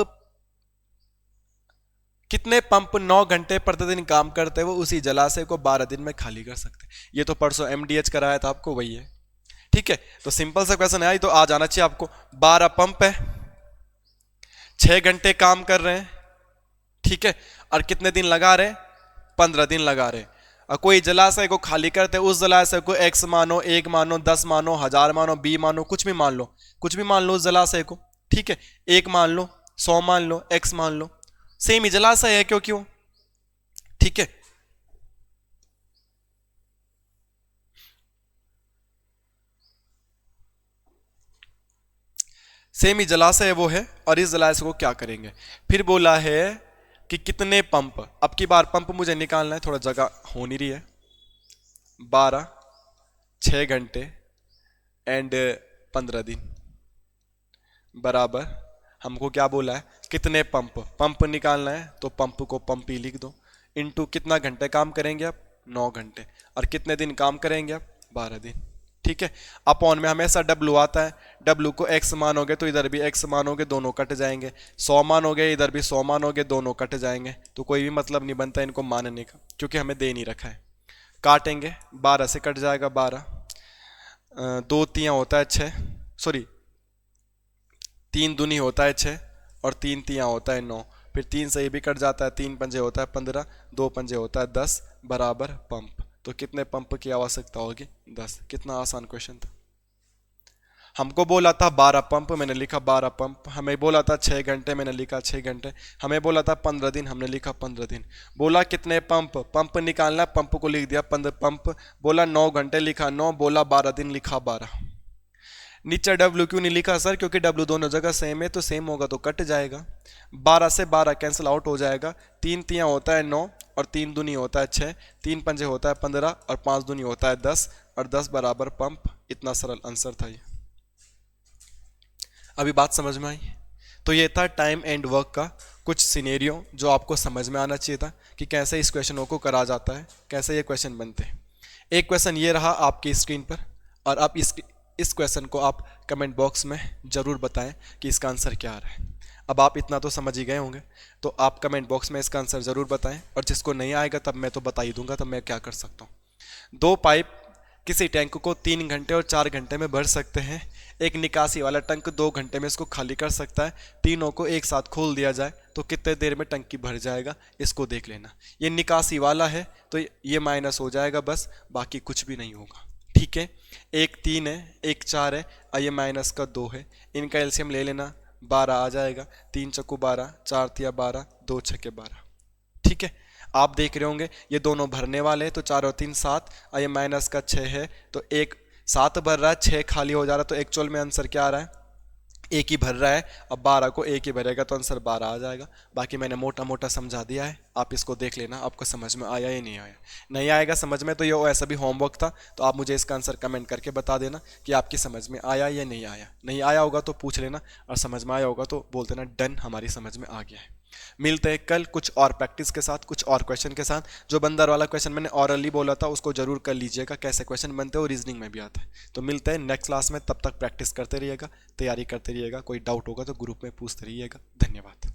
कितने पंप 9 घंटे प्रतिदिन काम करते हुए उसी जलाशय को 12 दिन में खाली कर सकते हैं। ये तो परसों MDH कराया था आपको, वही है। ठीक है, तो सिंपल सा क्वेश्चन है, तो आ जाना चाहिए आपको। 12 पंप है, 6 घंटे काम कर रहे हैं, ठीक है, और कितने दिन लगा रहे हैं? 15 दिन लगा रहे हैं। और कोई जलाशय को खाली करते, उस जलाशय को x मानो, 1 मानो, 10 मानो, 1000 मानो, 20 मानो, कुछ भी मान लो, कुछ भी मान लो उस जलाशय को, ठीक है, 1 मान लो, 100 मान लो, x मान लो, सेम ही जलाशय है, क्यों? ठीक है, सेम ही जलाशय वो है। और इस जलाशय को क्या करेंगे? फिर बोला है कि कितने पंप, अब की बार पंप मुझे निकालना है, थोड़ा जगह हो नहीं रही है। 12, 6 घंटे एंड 15 दिन बराबर, हमको क्या बोला है? कितने पंप निकालना है, तो पंप को पंप ही लिख दो, इनटू कितना घंटे काम करेंगे आप? 9 घंटे। और कितने दिन काम करेंगे आप? 12 दिन। ठीक है, अपॉन में हमेशा W आता है, W को x मानोगे तो इधर भी x मानोगे, दोनों कट जाएंगे। 100 मानोगे, इधर भी 100 मानोगे, दोनों कट जाएंगे। तो कोई भी मतलब नहीं बनता इनको मानने का, क्योंकि हमें दे नहीं रखा है। काटेंगे, 12 से कट जाएगा 12, 2 तियां होता है 6, सॉरी 3 दूनी होता है 6, और 3 तियां होता है 9, फिर 3 से ये भी कट जाता है, 3 पंजे होता है 15, 2 पंजे होता है 10, बराबर पंप। तो कितने पंप की आवश्यकता होगी? 10। कितना आसान क्वेश्चन था। हमको बोला था 12 पंप, मैंने लिखा 12 पंप। हमें बोला था 6 घंटे, मैंने लिखा 6 घंटे। हमें बोला था 15 दिन, हमने लिखा 15 दिन। बोला कितने पंप निकालना, पंप को लिख दिया 15 पंप। बोला 9 घंटे, लिखा 9। बोला 12 दिन, लिखा 12। नीचे W क्यों नहीं लिखा सर? क्योंकि W दोनों जगह सेम है, तो सेम होगा तो कट जाएगा। 12 से 12 कैंसिल आउट हो जाएगा। 3 तियां होता है 9, और 3 दूनी होता है 6, 3 पंजे होता है 15, और 5 दूनी होता है 10, और 10 बराबर पंप। इतना सरल आंसर था ये। अभी बात समझ में आई? तो ये था टाइम एंड वर्क का कुछ सिनेरियो जो आपको समझ में आना चाहिए था कि कैसे इस क्वेश्चनों को करा जाता है, कैसे ये क्वेश्चन बनते हैं। एक क्वेश्चन ये रहा आपकी स्क्रीन पर, और आप इस क्वेश्चन को आप कमेंट बॉक्स में ज़रूर बताएं कि इसका आंसर क्या आ रहा है। अब आप इतना तो समझ ही गए होंगे, तो आप कमेंट बॉक्स में इसका आंसर ज़रूर बताएं। और जिसको नहीं आएगा तब मैं तो बता ही दूंगा, तब मैं क्या कर सकता हूँ। 2 पाइप किसी टैंक को 3 घंटे और 4 घंटे में भर सकते हैं। एक निकासी वाला टैंक 2 घंटे में इसको खाली कर सकता है। तीनों को एक साथ खोल दिया जाए तो कितने देर में टंकी भर जाएगा, इसको देख लेना। ये निकासी वाला है तो ये माइनस हो जाएगा बस, बाकी कुछ भी नहीं होगा। ठीक है, एक 3 है, एक 4 है, और ये माइनस का 2 है। इनका एलसीएम ले लेना, 12 आ जाएगा। 3 चक्कू 12, 4 तिया 12, 2 छक्के 12। ठीक है, आप देख रहे होंगे ये दोनों भरने वाले हैं, तो 4 और 3 7, और ये माइनस का 6 है, तो एक 7 भर रहा है, 6 खाली हो जा रहा है। तो एक्चुअल में आंसर क्या आ रहा है? एक ही भर रहा है। अब 12 को एक ही भरेगा तो आंसर 12 आ जाएगा। बाकी मैंने मोटा मोटा समझा दिया है, आप इसको देख लेना आपको समझ में आया या नहीं आया। नहीं आएगा समझ में तो ये ऐसा भी होमवर्क था, तो आप मुझे इसका आंसर कमेंट करके बता देना कि आपकी समझ में आया या नहीं आया। नहीं आया होगा तो पूछ लेना, और समझ में आया होगा तो बोल देना डन, हमारी समझ में आ गया है। मिलते हैं कल कुछ और प्रैक्टिस के साथ, कुछ और क्वेश्चन के साथ। जो बंदर वाला क्वेश्चन मैंने ऑरली बोला था उसको जरूर कर लीजिएगा, कैसे क्वेश्चन बनते हैं और रीजनिंग में भी आता है। तो मिलते हैं नेक्स्ट क्लास में, तब तक प्रैक्टिस करते रहिएगा, तैयारी करते रहिएगा। कोई डाउट होगा तो ग्रुप में पूछते रहिएगा। धन्यवाद।